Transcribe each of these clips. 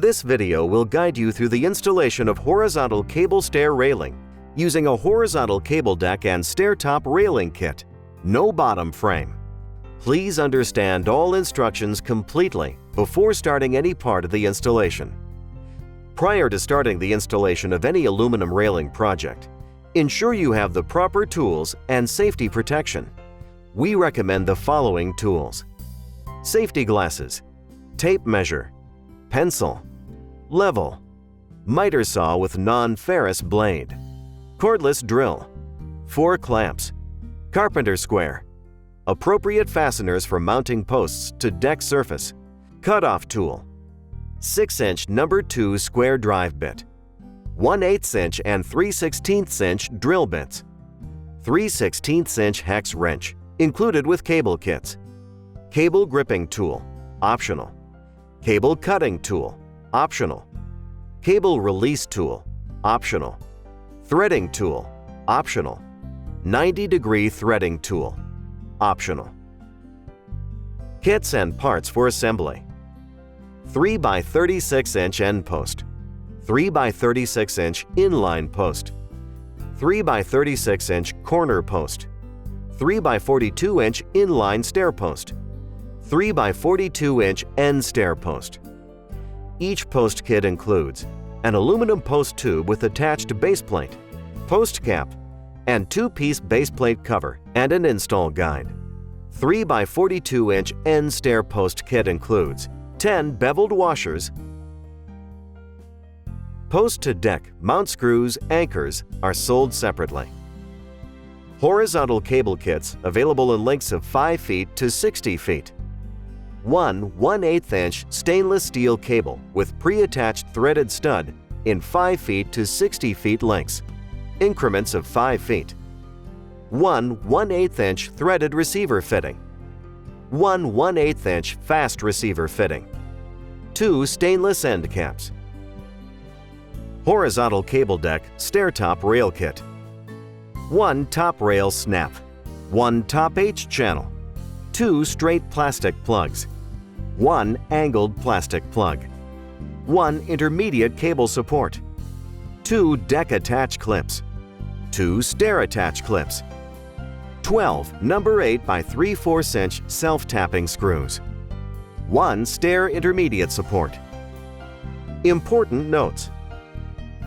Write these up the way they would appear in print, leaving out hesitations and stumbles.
This video will guide you through the installation of horizontal cable stair railing using a horizontal cable deck and stair top railing kit. No bottom frame. Please understand all instructions completely before starting any part of the installation. Prior to starting the installation of any aluminum railing project, ensure you have the proper tools and safety protection. We recommend the following tools: safety glasses, tape measure, pencil, level, miter saw with non-ferrous blade, cordless drill, 4 clamps, carpenter square, appropriate fasteners for mounting posts to deck surface, cutoff tool, 6-inch number 2 square drive bit, 1/8" and 3/16" inch drill bits, 3/16" inch hex wrench included with cable kits, cable gripping tool, optional, cable cutting tool, optional, cable release tool, optional, threading tool, optional, 90-degree threading tool, optional. Kits and parts for assembly: 3x36" end post, 3x36" inline post, 3x36" corner post, 3x42" inline stair post, 3x42" end stair post. Each post kit includes an aluminum post tube with attached base plate, post cap, and 2-piece base plate cover and an install guide. 3x42" end stair post kit includes 10 beveled washers. Post-to-deck mount screws, anchors are sold separately. Horizontal cable kits available in lengths of 5 feet to 60 feet. 1/1/8" stainless steel cable with pre-attached threaded stud in 5 feet to 60 feet lengths, increments of 5 feet. 1/1/8" threaded receiver fitting. 1/1/8" fast receiver fitting. 2 stainless end caps. Horizontal cable deck stair top rail kit. 1 top rail snap, 1 top H channel, 2 straight plastic plugs, 1 angled plastic plug, 1 intermediate cable support, 2 deck attach clips, 2 stair attach clips, 12 number 8x3/4" self-tapping screws, 1 stair intermediate support. Important notes: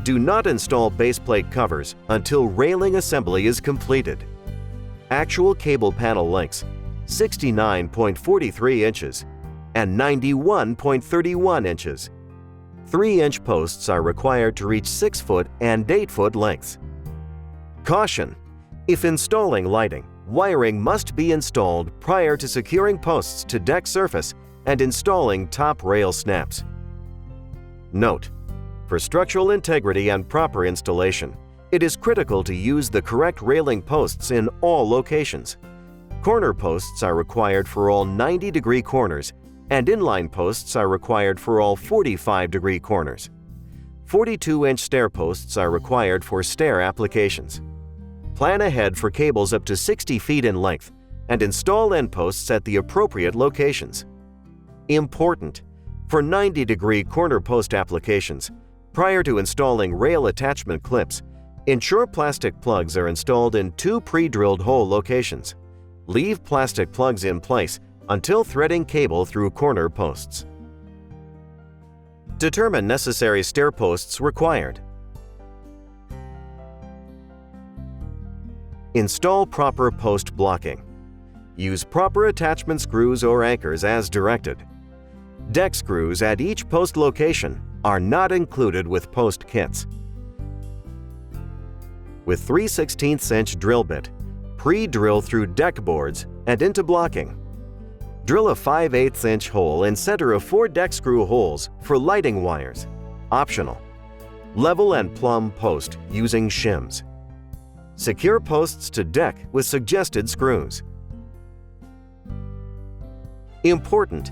do not install base plate covers until railing assembly is completed. Actual cable panel lengths 69.43 inches and 91.31 inches. 3-inch posts are required to reach 6-foot and 8-foot lengths. Caution: if installing lighting, wiring must be installed prior to securing posts to deck surface and installing top rail snaps. Note: for structural integrity and proper installation, it is critical to use the correct railing posts in all locations. Corner posts are required for all 90-degree corners, and inline posts are required for all 45-degree corners. 42-inch stair posts are required for stair applications. Plan ahead for cables up to 60 feet in length and install end posts at the appropriate locations. Important: for 90-degree corner post applications, prior to installing rail attachment clips, ensure plastic plugs are installed in 2 pre-drilled hole locations. Leave plastic plugs in place until threading cable through corner posts. Determine necessary stair posts required. Install proper post blocking. Use proper attachment screws or anchors as directed. Deck screws at each post location are not included with post kits. With 3/16" inch drill bit, pre-drill through deck boards and into blocking. Drill a 5/8" inch hole in center of 4 deck screw holes for lighting wires, optional. Level and plumb post using shims. Secure posts to deck with suggested screws. Important: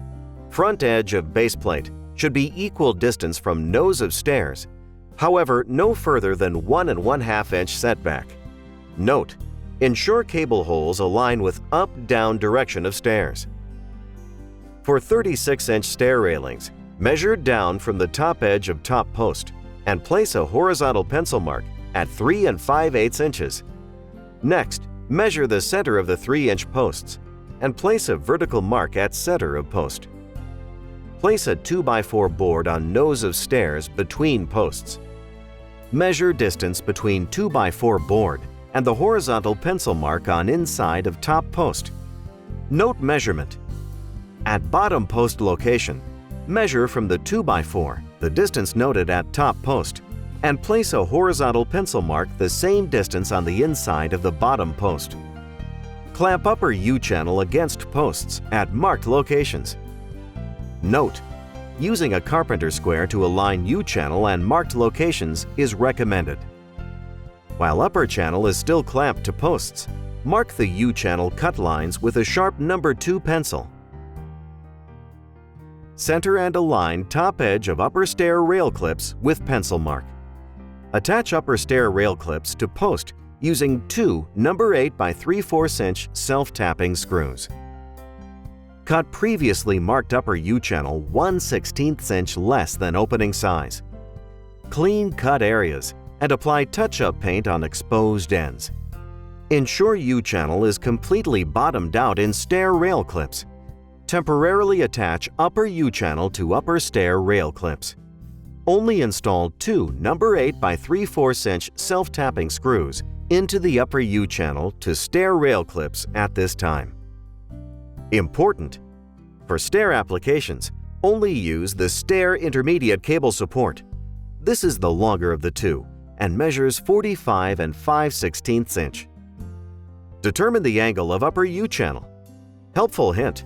front edge of base plate should be equal distance from nose of stairs, however no further than 1 1/2 inch setback. Note: ensure cable holes align with up-down direction of stairs. For 36-inch stair railings, Measure down from the top edge of top post and place a horizontal pencil mark at 3 5/8 inches. Next, measure the center of the 3-inch posts and place a vertical mark at center of post. Place a 2x4 board on nose of stairs between posts. Measure distance between 2x4 board and the horizontal pencil mark on inside of top post. Note measurement. At bottom post location, measure from the 2x4, the distance noted at top post, and place a horizontal pencil mark the same distance on the inside of the bottom post. Clamp upper U-channel against posts at marked locations. Note: using a carpenter square to align U-channel and marked locations is recommended. While upper channel is still clamped to posts, mark the U-channel cut lines with a sharp number 2 pencil. Center and align top edge of upper stair rail clips with pencil mark. Attach upper stair rail clips to post using 2 number 8 by 3/4 inch self-tapping screws. Cut previously marked upper U-channel 1/16 inch less than opening size. Clean cut areas and apply touch-up paint on exposed ends. Ensure U-channel is completely bottomed out in stair rail clips. Temporarily attach upper U-channel to upper stair rail clips. Only install 2 number 8 by 3/4 inch self-tapping screws into the upper U-channel to stair rail clips at this time. Important! For stair applications, only use the stair intermediate cable support. This is the longer of the two and measures 45 5/16 inch. Determine the angle of upper U-channel. Helpful hint: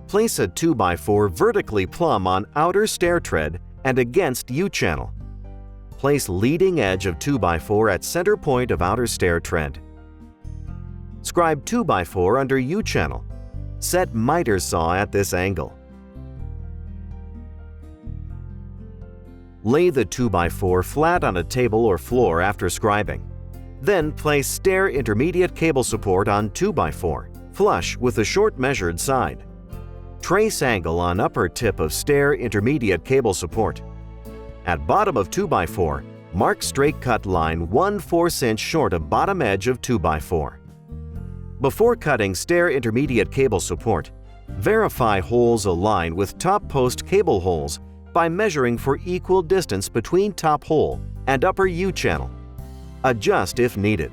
place a 2x4 vertically plumb on outer stair tread and against U-channel. Place leading edge of 2x4 at center point of outer stair tread. Scribe 2x4 under U-channel. Set miter saw at this angle. Lay the 2x4 flat on a table or floor after scribing. Then place stair intermediate cable support on 2x4, flush with the short measured side. Trace angle on upper tip of stair intermediate cable support. At bottom of 2x4, mark straight cut line 1/4 inch short of bottom edge of 2x4. Before cutting stair intermediate cable support, verify holes align with top post cable holes by measuring for equal distance between top hole and upper U-channel. Adjust if needed.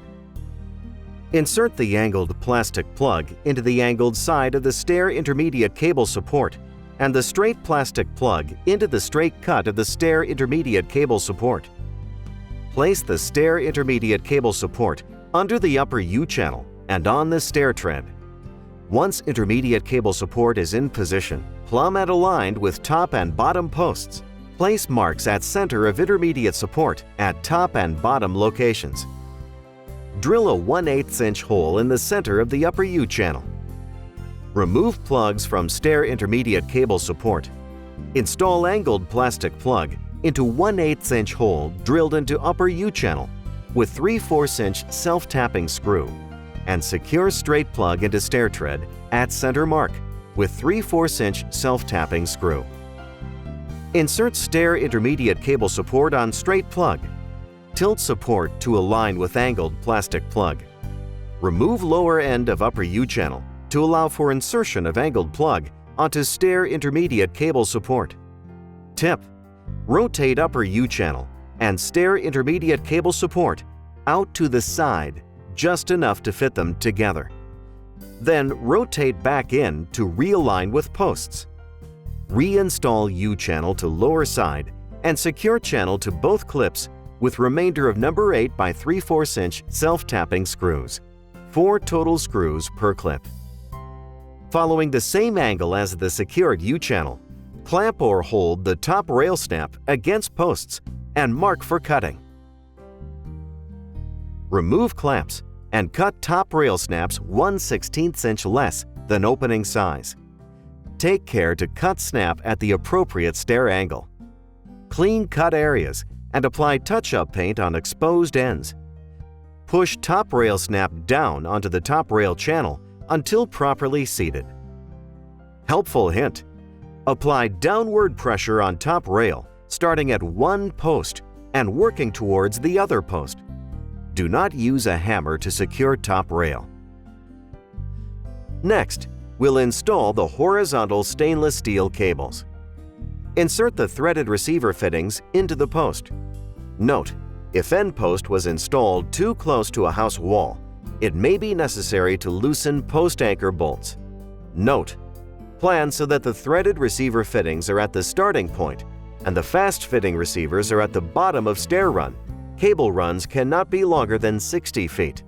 Insert the angled plastic plug into the angled side of the stair intermediate cable support and the straight plastic plug into the straight cut of the stair intermediate cable support. Place the stair intermediate cable support under the upper U-channel and on the stair tread. Once intermediate cable support is in position, plumb and aligned with top and bottom posts, place marks at center of intermediate support at top and bottom locations. Drill a 1/8 inch hole in the center of the upper U-channel. Remove plugs from stair intermediate cable support. Install angled plastic plug into 1/8 inch hole drilled into upper U-channel with 3/4 inch self-tapping screw and secure straight plug into stair tread at center mark with 3/4 inch self-tapping screw. Insert stair intermediate cable support on straight plug. Tilt support to align with angled plastic plug. Remove lower end of upper U-channel to allow for insertion of angled plug onto stair intermediate cable support. Tip: rotate upper U-channel and stair intermediate cable support out to the side just enough to fit them together. Then rotate back in to realign with posts. Reinstall U-channel to lower side and secure channel to both clips with remainder of number 8 by 3/4 inch self-tapping screws. 4 total screws per clip. Following the same angle as the secured U-channel, clamp or hold the top rail snap against posts and mark for cutting. Remove clamps and cut top rail snaps 1/16 inch less than opening size. Take care to cut snap at the appropriate stair angle. Clean cut areas and apply touch-up paint on exposed ends. Push top rail snap down onto the top rail channel until properly seated. Helpful hint: Apply downward pressure on top rail, starting at one post and working towards the other post. Do not use a hammer to secure top rail. Next, we'll install the horizontal stainless steel cables. Insert the threaded receiver fittings into the post. Note, if end post was installed too close to a house wall, it may be necessary to loosen post anchor bolts. Note, plan so that the threaded receiver fittings are at the starting point and the fast fitting receivers are at the bottom of stair run. Cable runs cannot be longer than 60 feet.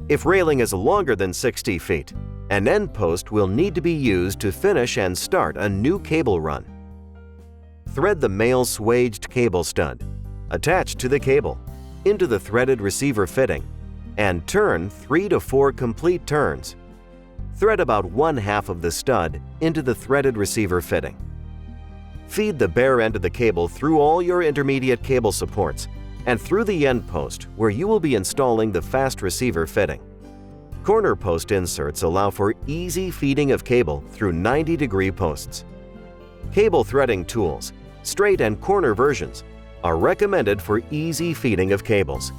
If railing is longer than 60 feet, an end post will need to be used to finish and start a new cable run. Thread the male swaged cable stud, attached to the cable, into the threaded receiver fitting, and turn 3 to 4 complete turns. Thread about 1/2 of the stud into the threaded receiver fitting. Feed the bare end of the cable through all your intermediate cable supports and through the end post where you will be installing the fast receiver fitting. Corner post inserts allow for easy feeding of cable through 90-degree posts. Cable threading tools, straight and corner versions, are recommended for easy feeding of cables.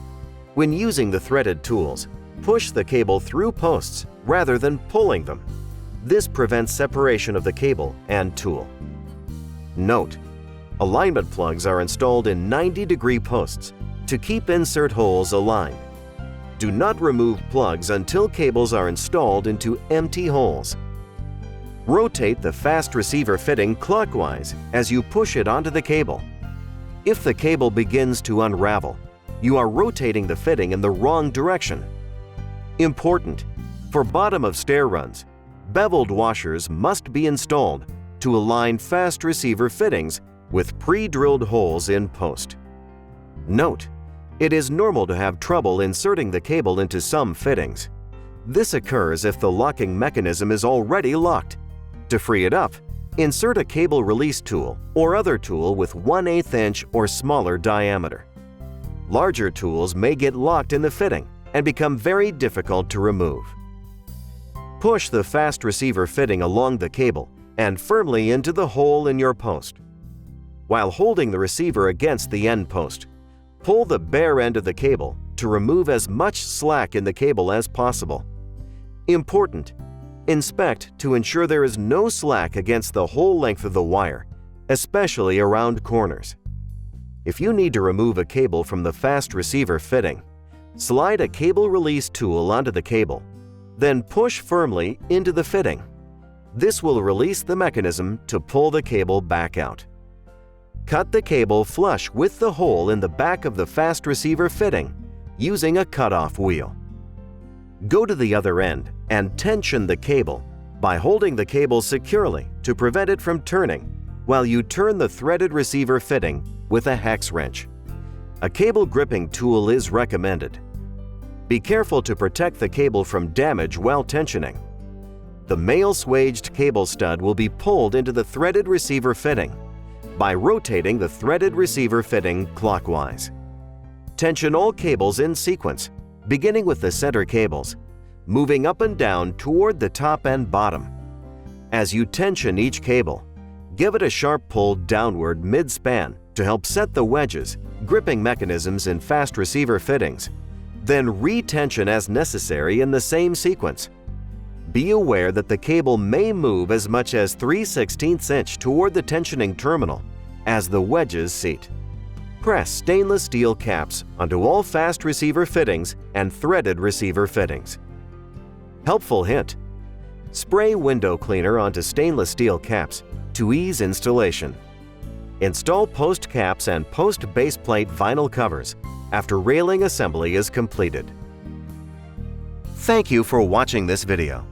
When using the threaded tools, push the cable through posts rather than pulling them. This prevents separation of the cable and tool. Note: alignment plugs are installed in 90-degree posts to keep insert holes aligned. Do not remove plugs until cables are installed into empty holes. Rotate the fast receiver fitting clockwise as you push it onto the cable. If the cable begins to unravel, you are rotating the fitting in the wrong direction. Important: for bottom of stair runs, beveled washers must be installed to align fast receiver fittings with pre-drilled holes in post. Note: it is normal to have trouble inserting the cable into some fittings. This occurs if the locking mechanism is already locked. To free it up, insert a cable release tool or other tool with 1/8 inch or smaller diameter. Larger tools may get locked in the fitting and become very difficult to remove. Push the fast receiver fitting along the cable and firmly into the hole in your post. While holding the receiver against the end post, pull the bare end of the cable to remove as much slack in the cable as possible. Important: inspect to ensure there is no slack against the whole length of the wire, especially around corners. If you need to remove a cable from the fast receiver fitting, slide a cable release tool onto the cable, then push firmly into the fitting. This will release the mechanism to pull the cable back out. Cut the cable flush with the hole in the back of the fast receiver fitting using a cutoff wheel. Go to the other end and tension the cable by holding the cable securely to prevent it from turning while you turn the threaded receiver fitting with a hex wrench. A cable gripping tool is recommended. Be careful to protect the cable from damage while tensioning. The male swaged cable stud will be pulled into the threaded receiver fitting by rotating the threaded receiver fitting clockwise. Tension all cables in sequence, beginning with the center cables, moving up and down toward the top and bottom. As you tension each cable, give it a sharp pull downward mid-span to help set the wedges, gripping mechanisms in fast receiver fittings. Then re-tension as necessary in the same sequence. Be aware that the cable may move as much as 3/16 inch toward the tensioning terminal as the wedges seat. Press stainless steel caps onto all fast receiver fittings and threaded receiver fittings. Helpful hint: spray window cleaner onto stainless steel caps to ease installation. Install post caps and post baseplate vinyl covers after railing assembly is completed. Thank you for watching this video.